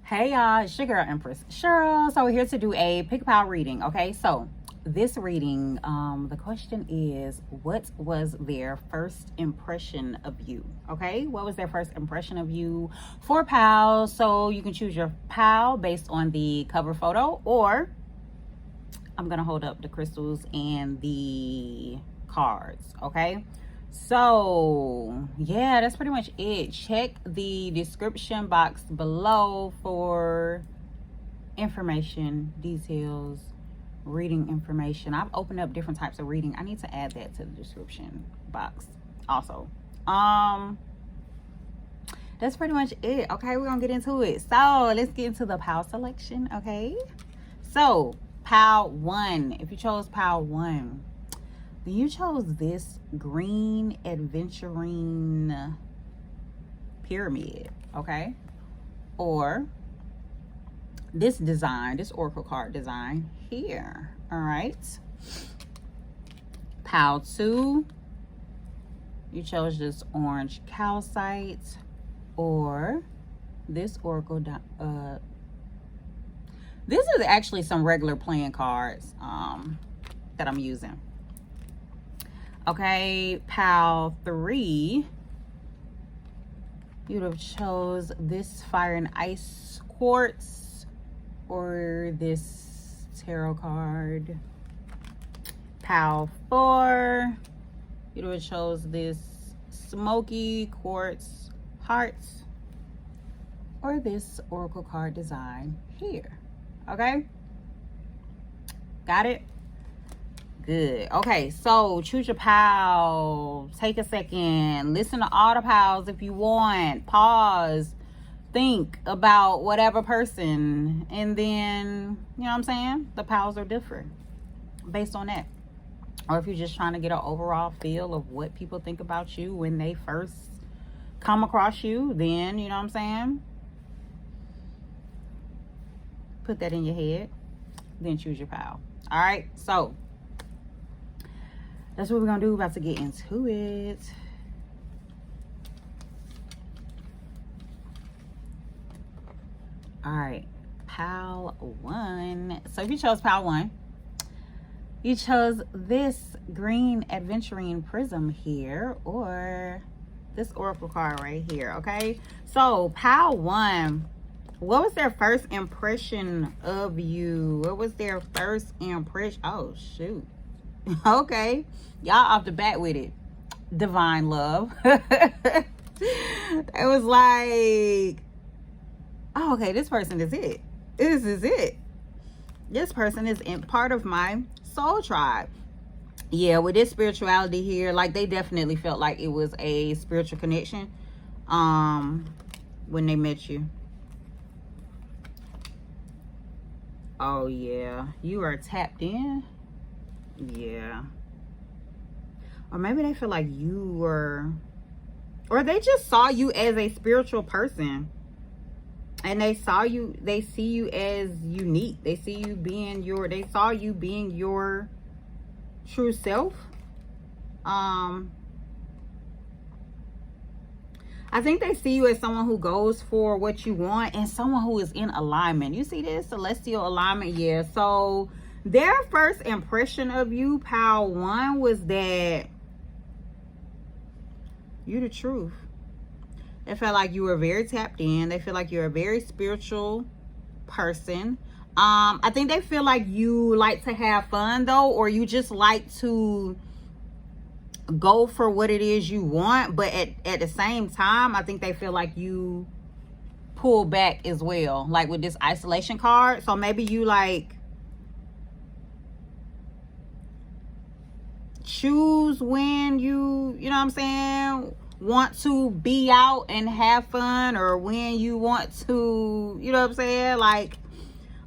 Hey y'all, it's your girl Empress Cheryl. So we're here to do a pick a pile reading. Okay, so this reading, the question is, what was their first impression of you? Okay, what was their first impression of you for pals? So you can choose your pal based on the cover photo, or I'm gonna hold up the crystals and the cards. Okay, so yeah, that's pretty much it. Check the description box below for information, details, reading information. I've opened up different types of reading. I need to add that to the description box also. That's pretty much it. Okay, we're gonna get into it. So let's get into the pile selection. Okay, so pile 1, if you chose pile 1, then you chose this green adventuring pyramid. Okay, or this design, this oracle card design here. All right, pile 2, you chose this orange calcite, or this oracle this is actually some regular playing cards that I'm using. Okay, pile 3, you'd have chose this fire and ice quartz, or this tarot card. Pile 4, you'd have chose this smoky quartz hearts, or this oracle card design here. Okay, got it? Good. Okay, so choose your pal. Take a second, listen to all the pals if you want. Pause, think about whatever person, and then, you know what I'm saying, the pals are different based on that. Or if you're just trying to get an overall feel of what people think about you when they first come across you, then, you know what I'm saying, put that in your head, then choose your pal. All right, so that's what we're gonna do. About to get into it. All right, pile 1. So if you chose pile 1, you chose this green adventuring prism here, or this oracle card right here. Okay, so pile 1, what was their first impression of you? What was their first impression? Oh shoot. Okay, y'all off the bat with it. Divine love. It was like, oh, okay, this person is it. This is it. This person is in part of my soul tribe. Yeah, with this spirituality here, like they definitely felt like it was a spiritual connection when they met you. Oh yeah, you are tapped in. Yeah, or maybe they feel like you were, or they just saw you as a spiritual person, and they see you as unique. They see you being they saw you being your true self. I think they see you as someone who goes for what you want and someone who is in alignment. You see this celestial alignment? Yeah. So their first impression of you, pile 1, was that you're the truth. They felt like you were very tapped in. They feel like you're a very spiritual person. I think they feel like you like to have fun though, or you just like to go for what it is you want, but at the same time, I think they feel like you pull back as well, like with this isolation card. So maybe you like choose when you know what I'm saying, want to be out and have fun, or when you want to, you know what I'm saying, like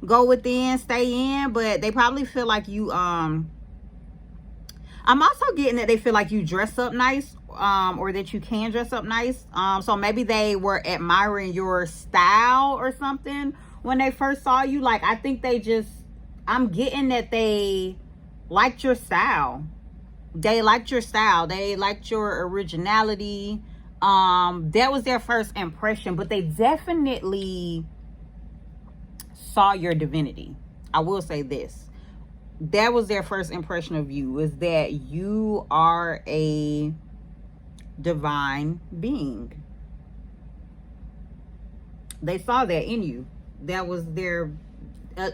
go within, stay in. But they probably feel like you I'm also getting that they feel like you dress up nice, or that you can dress up nice. So maybe they were admiring your style or something when they first saw you. Like, I think I'm getting that they liked your style. They liked your style. They liked your originality. That was their first impression, but they definitely saw your divinity. I will say this. That was their first impression of you, is that you are a divine being. They saw that in you. That was their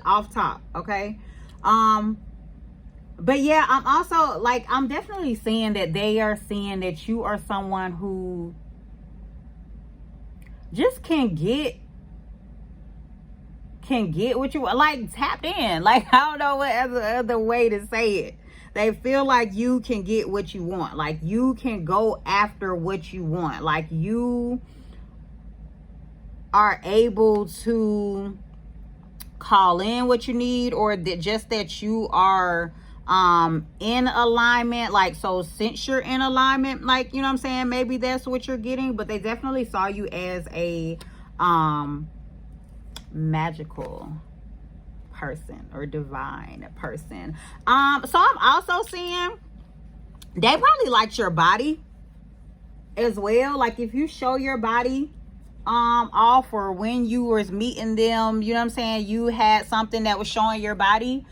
off top, okay? But yeah, I'm also like, I'm definitely seeing that they are seeing that you are someone who just can get what you like, tapped in. Like, I don't know what other way to say it. They feel like you can get what you want. Like, you can go after what you want. Like, you are able to call in what you need, or just that you are in alignment. Like, so since you're in alignment, like, you know what I'm saying, maybe that's what you're getting. But they definitely saw you as a magical person or divine person. So I'm also seeing they probably liked your body as well. Like, if you show your body off, or when you was meeting them, you know what I'm saying, you had something that was showing your body,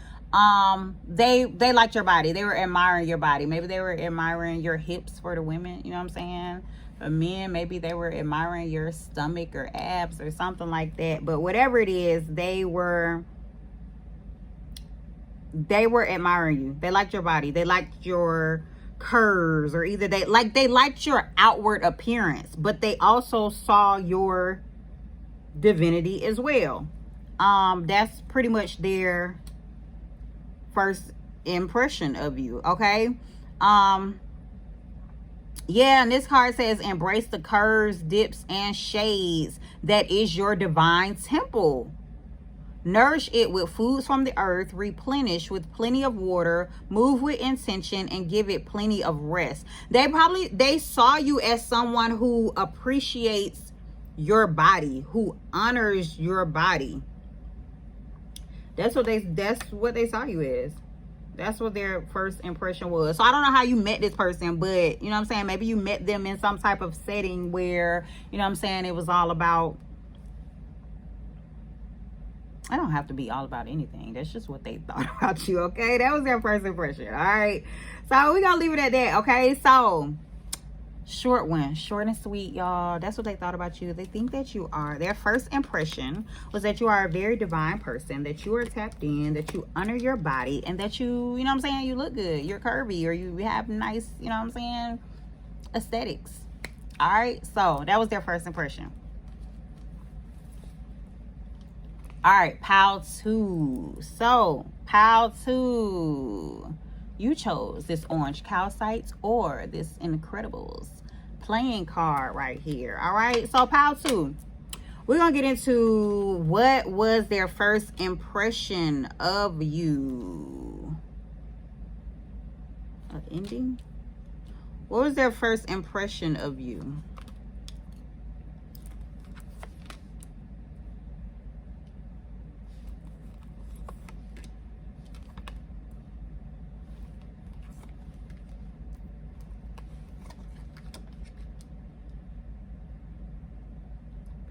they liked your body. They were admiring your body. Maybe they were admiring your hips for the women, you know what I'm saying. For men, maybe they were admiring your stomach or abs or something like that. But whatever it is, they were admiring you. They liked your body. They liked your curves, or either they liked your outward appearance, but they also saw your divinity as well. That's pretty much their first impression of you, okay? Yeah, and this card says, embrace the curves, dips, and shades that is your divine temple. Nourish it with foods from the earth, replenish with plenty of water, move with intention, and give it plenty of rest. They saw you as someone who appreciates your body, who honors your body. That's what they saw you as. That's what their first impression was. So I don't know how you met this person, but you know what I'm saying, maybe you met them in some type of setting where, you know what I'm saying, it was all about, I don't have to be all about anything. That's just what they thought about you, okay? That was their first impression, all right? So we're gonna leave it at that, okay? So short one, short and sweet, y'all. That's what they thought about you. They think that you are, their first impression was that you are a very divine person, that you are tapped in, that you honor your body, and that you know what I'm saying, you look good, you're curvy, or you have nice, you know what I'm saying, aesthetics. All right, so that was their first impression. All right, pile 2. So pile 2, you chose this orange calcite or this Incredibles playing card right here. All right, so pile 2, we're gonna get into what was their first impression of you. Ending. What was their first impression of you?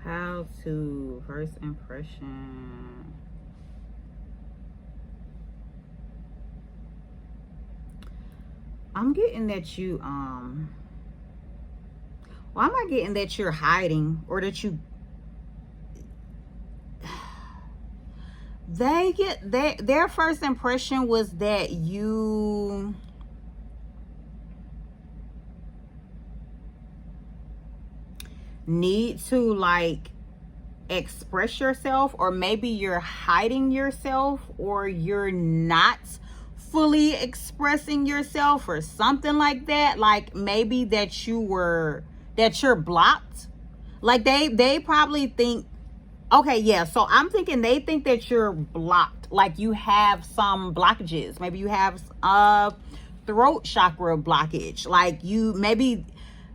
How to first impression. I'm getting that you why am I getting that you're hiding, or that you their first impression was that you need to like express yourself, or maybe you're hiding yourself, or you're not fully expressing yourself, or something like that. Like, maybe that you're blocked. Like, they probably think, okay, yeah, so I'm thinking they think that you're blocked, like you have some blockages. Maybe you have throat chakra blockage. Like, maybe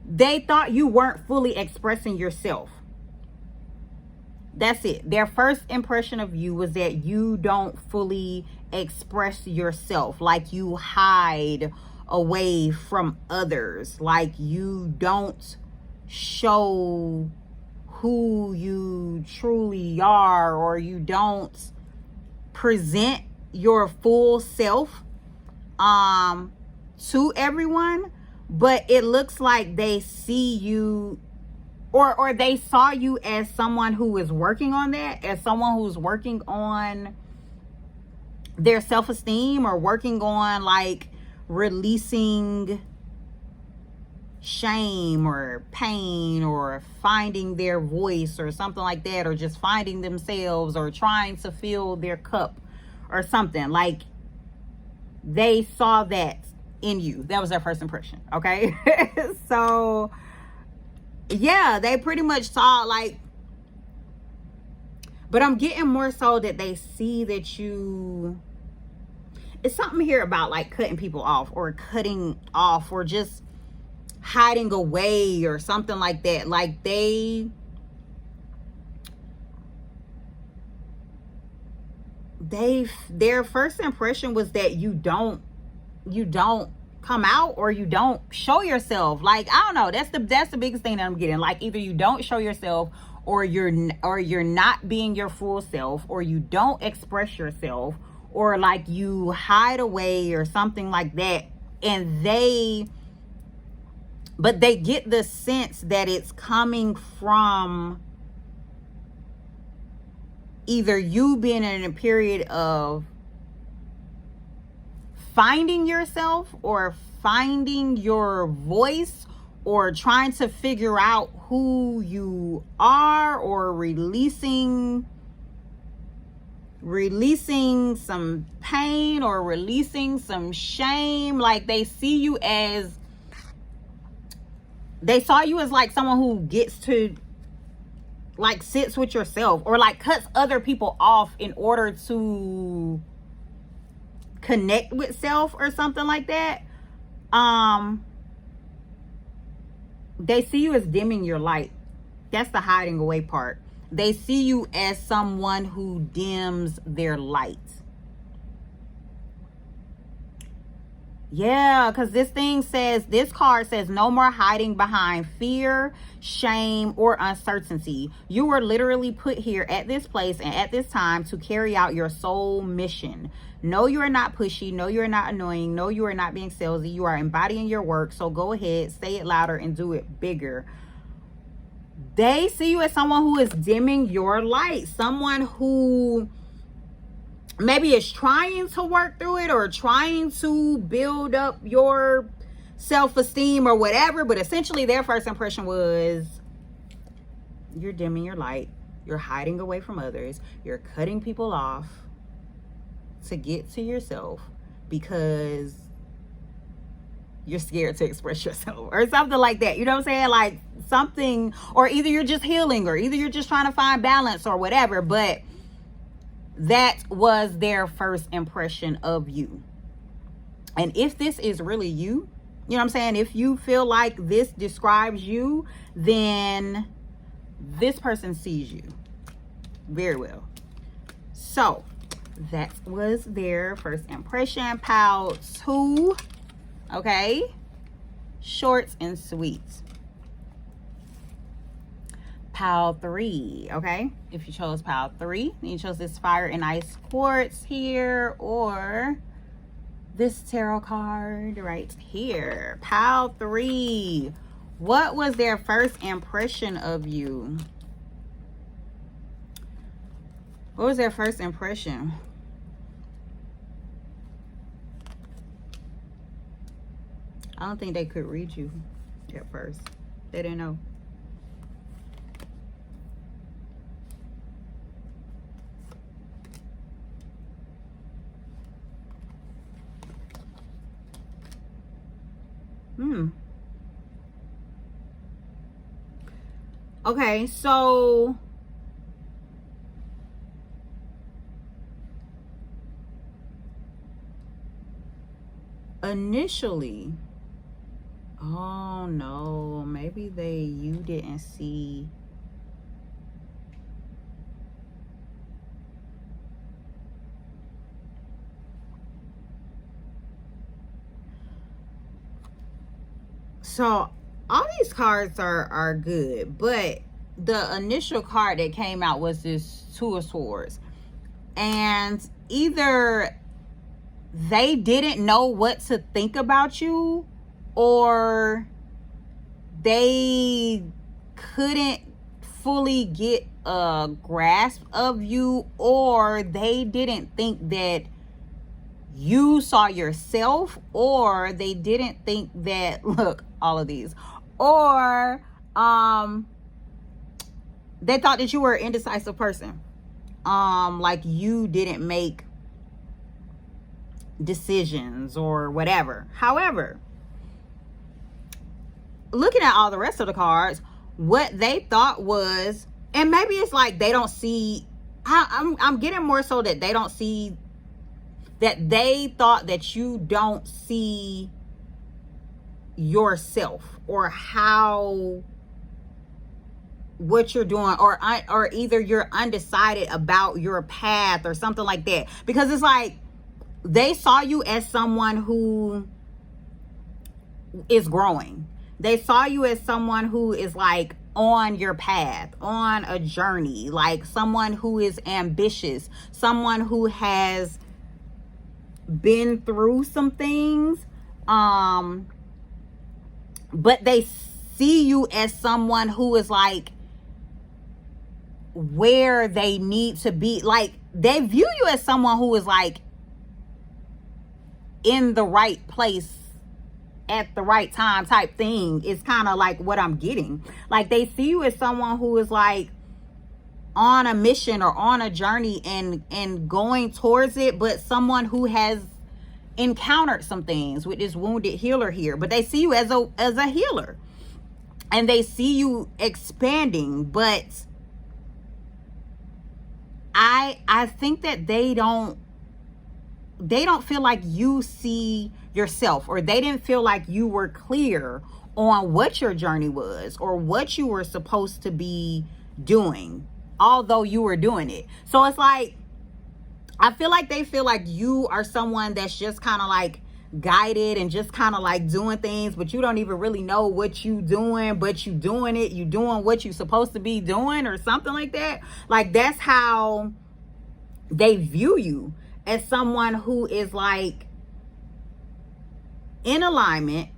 they thought you weren't fully expressing yourself. That's it. Their first impression of you was that you don't fully express yourself. Like, you hide away from others. Like, you don't show who you truly are, or you don't present your full self to everyone, but it looks like they see you, or they saw you as someone who is working on that, as someone who's working on their self-esteem, or working on like releasing shame or pain, or finding their voice or something like that, or just finding themselves, or trying to fill their cup or something. Like they saw that in you. That was their first impression. Okay. So yeah, they pretty much saw like, but I'm getting more so that they see that you, it's something here about like cutting people off, or cutting off, or just hiding away, or something like that. Like their first impression was that you don't come out, or you don't show yourself. Like, I don't know, that's the biggest thing that I'm getting. Like, either you don't show yourself, or you're not being your full self, or you don't express yourself, or like you hide away or something like that. And but they get the sense that it's coming from either you being in a period of finding yourself, or finding your voice, or trying to figure out who you are, or releasing some pain, or releasing some shame. Like they saw you as like someone who gets to like sits with yourself, or like cuts other people off in order to connect with self, or something like that. They see you as dimming your light. That's the hiding away part. They see you as someone who dims their light. Yeah, because this card says no more hiding behind fear, shame, or uncertainty. You were literally put here at this place and at this time to carry out your soul mission. No, you are not pushy. No, you are not annoying. No, you are not being salesy. You are embodying your work. So go ahead, say it louder, and do it bigger. They see you as someone who is dimming your light. Someone who maybe is trying to work through it, or trying to build up your self-esteem, or whatever. But essentially their first impression was you're dimming your light. You're hiding away from others. You're cutting people off to get to yourself because you're scared to express yourself, or something like that. You know what I'm saying? Like something, or either you're just healing, or either you're just trying to find balance, or whatever. But that was their first impression of you. And if this is really you, you know what I'm saying? If you feel like this describes you, then this person sees you very well. So that was their first impression. Pile 2. Okay. Short and sweet. Pile 3. Okay. If you chose pile 3, then you chose this fire and ice quartz here, or this tarot card right here. Pile 3. What was their first impression of you? What was their first impression? I don't think they could read you at first. They didn't know. Okay, so initially, oh no, maybe you didn't see. So all these cards are good, but the initial card that came out was this Two of Swords. And either they didn't know what to think about you, or they couldn't fully get a grasp of you, or they didn't think that you saw yourself, or they didn't think that, look, all of these, or they thought that you were an indecisive person, like you didn't make decisions or whatever. However, looking at all the rest of the cards, what they thought was, and maybe it's like they don't see, I'm getting more so that they don't see, that they thought that you don't see yourself, or how, what you're doing, or either you're undecided about your path or something like that. Because it's like they saw you as someone who is growing. They saw you as someone who is like on your path, on a journey, like someone who is ambitious, someone who has been through some things, but they see you as someone who is like where they need to be. Like they view you as someone who is like in the right place at the right time type thing. Is kind of like what I'm getting. Like they see you as someone who is like on a mission or on a journey and going towards it, but someone who has encountered some things with this wounded healer here. But they see you as a healer, and they see you expanding. But I think that they don't feel like you see yourself, or they didn't feel like you were clear on what your journey was or what you were supposed to be doing, although you were doing it. So it's like, I feel like they feel like you are someone that's just kind of like guided and just kind of like doing things, but you don't even really know what you doing, but you doing it, you doing what you supposed to be doing, or something like that. Like that's how they view you, as someone who is like in alignment,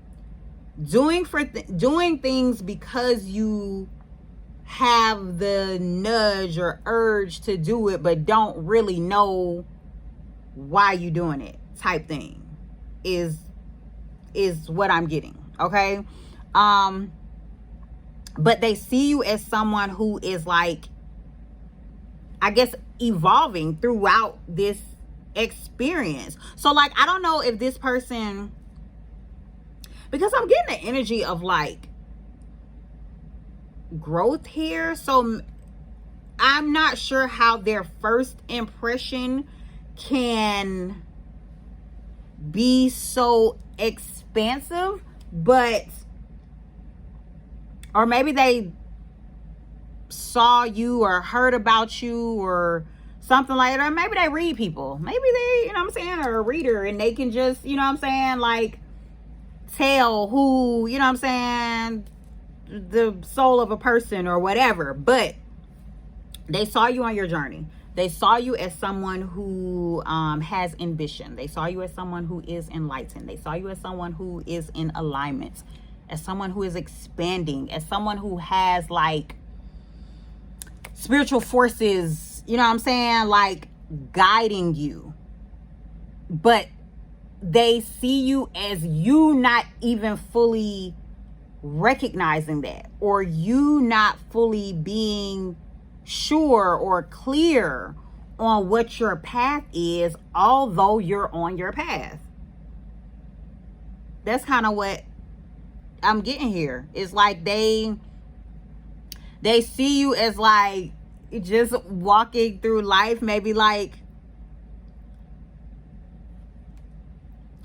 doing things because you have the nudge or urge to do it, but don't really know why you doing it type thing is what I'm getting. Okay. But they see you as someone who is like, I guess, evolving throughout this experience. So like, I don't know if this person, because I'm getting the energy of like growth here, so I'm not sure how their first impression can be so expansive, but, or maybe they saw you or heard about you or something like that, or maybe they read people, maybe they, you know what I'm saying, are a reader, and they can just, you know what I'm saying, like tell who, you know what I'm saying, the soul of a person or whatever. But they saw you on your journey. They saw you as someone who has ambition. They saw you as someone who is enlightened. They saw you as someone who is in alignment, as someone who is expanding, as someone who has like spiritual forces, you know what I'm saying, like guiding you. But they see you as you not even fully recognizing that, or you not fully being sure or clear on what your path is, although you're on your path. That's kind of what I'm getting here. It's like they see you as like just walking through life, maybe like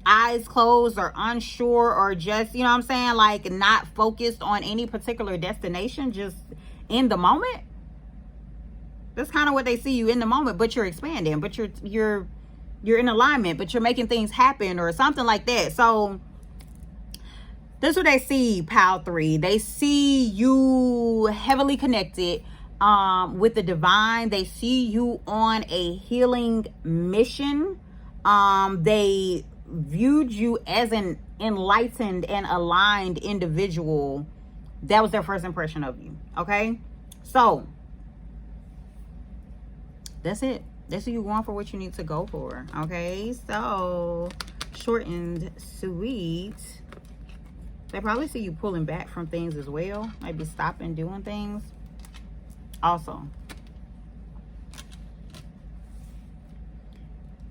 eyes closed or unsure, or just, you know what I'm saying, like not focused on any particular destination, just in the moment. That's kind of what they see you in the moment, but you're expanding, but you're in alignment, but you're making things happen or something like that. So This is what they see, pile 3. They see you heavily connected with the divine. They see you on a healing mission. They viewed you as an enlightened and aligned individual. That was their first impression of you. Okay, so that's it. That's what you want for what you need to go for. Okay, so short and sweet. They probably see you pulling back from things as well. Maybe stopping doing things. Also.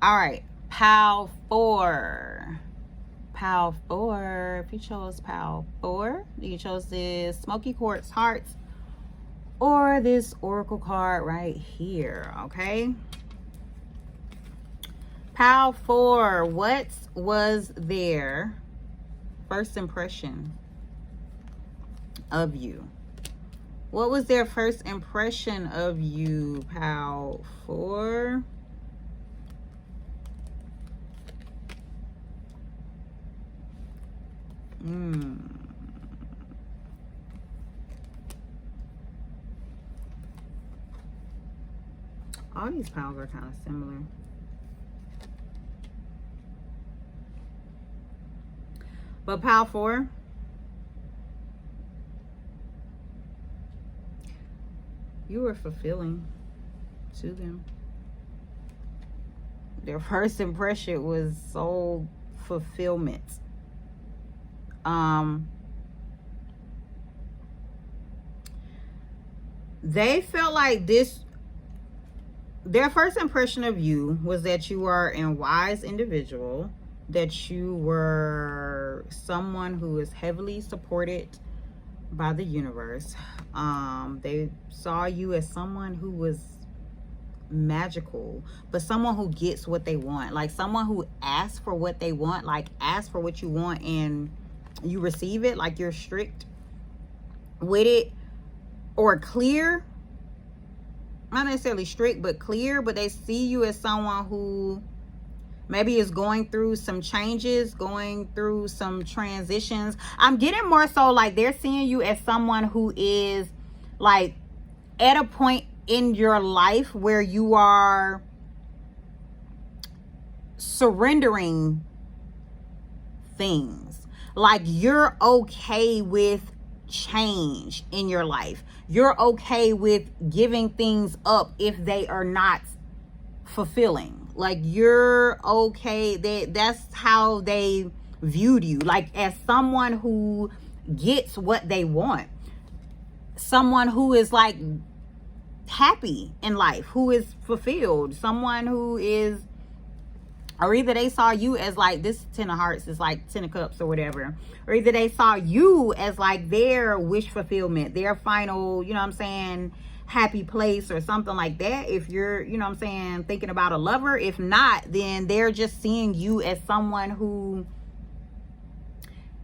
All right. Pile 4. Pile 4. If you chose pile 4, you chose this Smoky Quartz Hearts or this Oracle card right here. Okay. Pile 4. What was their first impression of you? What was their first impression of you, pile 4? All these piles are kind of similar. But pile 4, you were fulfilling to them. Their first impression was soul fulfillment. They felt like this, their first impression of you was that you are a wise individual, that you were someone who is heavily supported by the universe. They saw you as someone who was magical, but someone who gets what they want, like someone who asks for what they want, like ask for what you want and you receive it, like you're strict with it, or clear, not necessarily strict but clear. But they see you as someone who maybe is going through some changes, going through some transitions. I'm getting more so like they're seeing you as someone who is like at a point in your life where you are surrendering things. Like you're okay with change in your life. You're okay with giving things up if they are not fulfilling. Like you're okay. That's how they viewed you, like as someone who gets what they want, someone who is like happy in life, who is fulfilled, someone who is, or either they saw you as like this 10 of hearts is like 10 of cups or whatever, or either they saw you as like their wish fulfillment, their final, you know what I'm saying, happy place or something like that. If you're, you know what I'm saying, thinking about a lover. If not, then they're just seeing you as someone who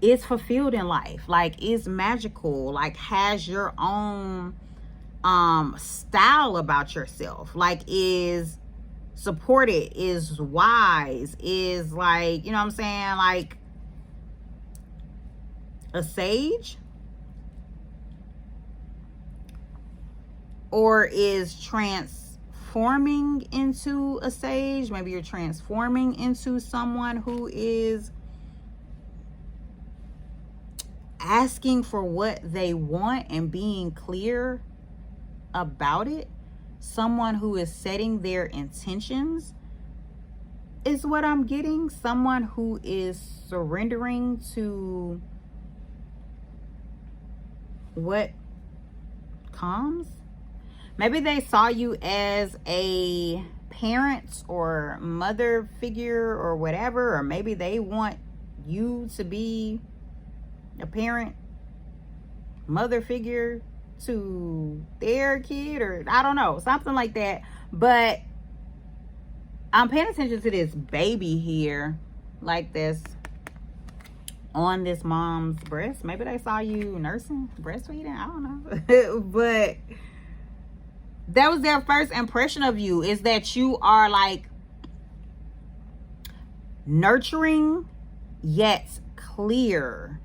is fulfilled in life, like is magical, like has your own style about yourself, like is supported, is wise, is like, you know what I'm saying, like a sage, or is transforming into a sage. Maybe you're transforming into someone who is asking for what they want and being clear about it. Someone who is setting their intentions is what I'm getting. Someone who is surrendering to what comes. Maybe they saw you as a parent or mother figure or whatever, or maybe they want you to be a parent, mother figure to their kid, or I don't know, something like that. But I'm paying attention to this baby here, like this, on this mom's breast. Maybe they saw you nursing, breastfeeding, I don't know. But that was their first impression of you, is that you are like nurturing yet clear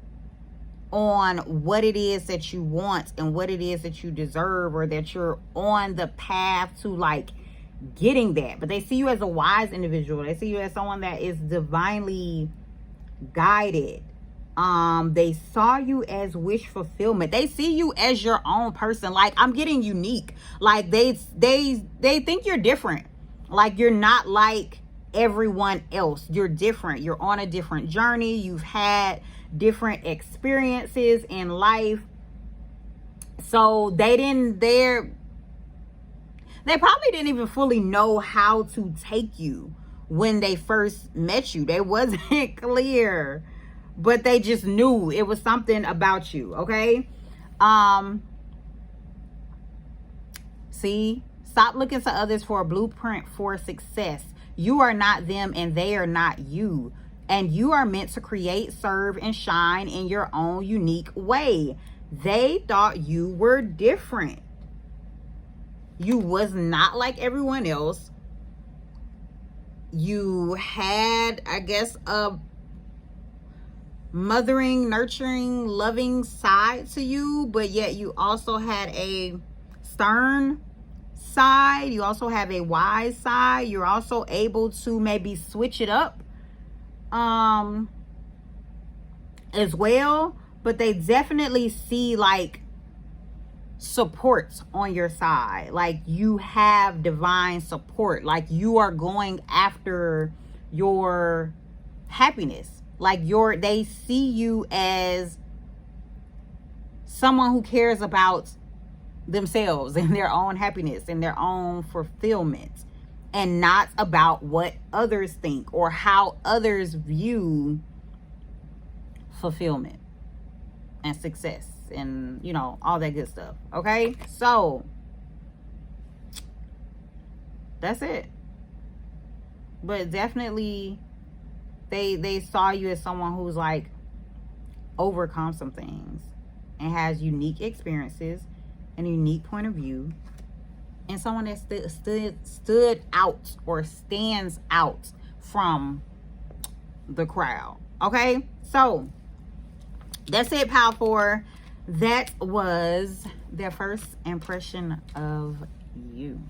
on what it is that you want and what it is that you deserve, or that you're on the path to like getting that. But they see you as a wise individual. They see you as someone that is divinely guided. They saw you as wish fulfillment. They see you as your own person. Like, I'm getting unique. Like, they think you're different. Like, you're not like everyone else. You're different. You're on a different journey. You've had different experiences in life. So they probably didn't even fully know how to take you when they first met you. They wasn't clear, but they just knew it was something about you. Okay. See, stop looking to others for a blueprint for success. You are not them and they are not you. And you are meant to create, serve, and shine in your own unique way. They thought you were different. You was not like everyone else. You had, I guess, a mothering, nurturing, loving side to you, but yet you also had a stern side. You also have a wise side. You're also able to maybe switch it up as well. But they definitely see like support on your side. Like, you have divine support. Like, you are going after your happiness. Like, they see you as someone who cares about themselves and their own happiness and their own fulfillment, and not about what others think or how others view fulfillment and success and, you know, all that good stuff. Okay, so that's it. But definitely they saw you as someone who's like overcome some things and has unique experiences and a unique point of view, and someone that stood out or stands out from the crowd. Okay, so that's it, pile 4. That was their first impression of you.